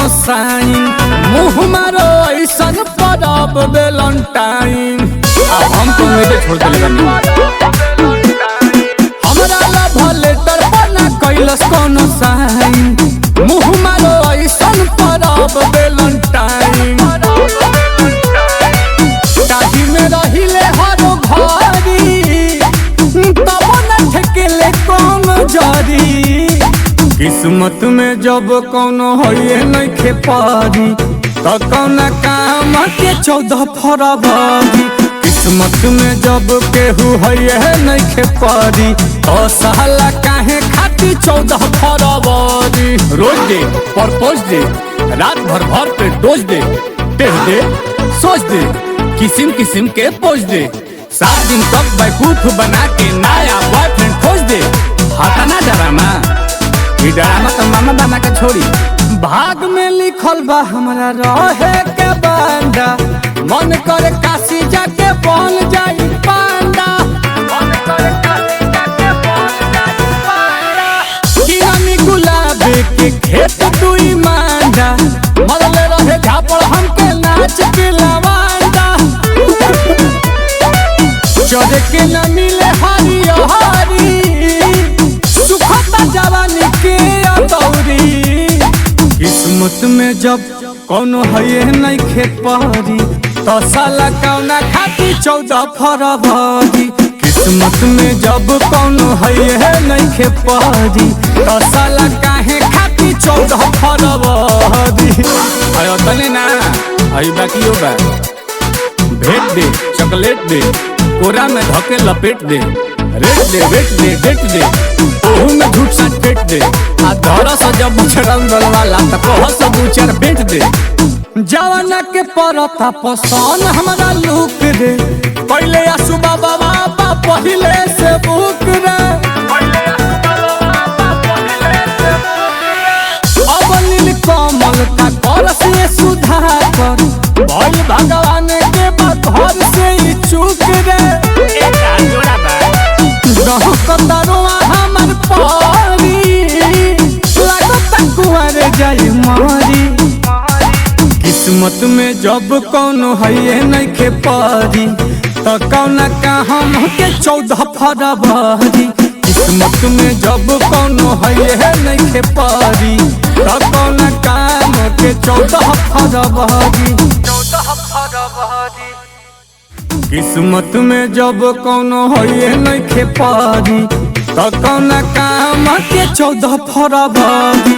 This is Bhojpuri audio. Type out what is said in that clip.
कोनो साइन मुँह मारो ऐसन परब वेलेंटाइन। अब हम तो मेरे छोड़ के हमरा लव लेटर बना कैलस कोनो साइन मुँह मारो ऐसन परब वेलेंटाइन। ताही में रहिले हरो घरी तब न ठेकेले कौन जरी। किस्मत में जब कोनो होइए नइखे पारी त कौन काम के 14 फरवरी। किस्मत में जब केहू होइए नइखे पारी तो साला काहे खाती 14 फरवरी। रोज दे परपोज दे रात भर भर पे डोज दे टेढ़ दे सोच दे किस्म किस्म के पोज दे 7 दिन तक बेवकूफ बना के नया बॉयफ्रेंड खोज दे। हटाना डरामा ई डरामा तो मामा बना के छोड़ी। भाग में लिखल बा हमरा रहे के बांडा मन करे काशी जाके बन जाई पांडा। मन करे काशी जाके बन जाई पांडा। किरानी गुलाब के खेत दुई मांडा मरले रहे झापड़ हमके नाच के लवांडा। चढ़े के न मिले हरी हरी सुखता जवानी के अतौरी। किस्मत में जब कोनो है नइखे पारी तो साला कौना खाती 14 फरवरी। किस्मत में जब कोनो है नइखे पारी तो साला काहे खाती 14 फरवरी। अरे तने ना आई बाकी होगा भेट दे चॉकलेट दे कोरा में धके लपेट दे रेट दे वेट दे डेट दे ओहू में झूठ सच पेट दे आ धरा सा जब बुचरन वाला त कह सब उचर बेच दे। जवाना के परता पसंद हमरा लुक रे पहले आसु बाबा बाबा पहले से बुक रे। अब नील कमल का कर से सुधार कर भइल भगवान के घर से ही चूक रे। कतरुआ हमर पारी लागत कुंवर जाई मारी। किस्मत में जब कोनो है नइखे पारी त कौन काम के 14 फरवरी। किस्मत में जब कोनो है नइखे पारी त कौन काम के 14 फरवरी। किस्मत में जब कोनो है नइखे पारी त कौन काम के 14 फरवरी।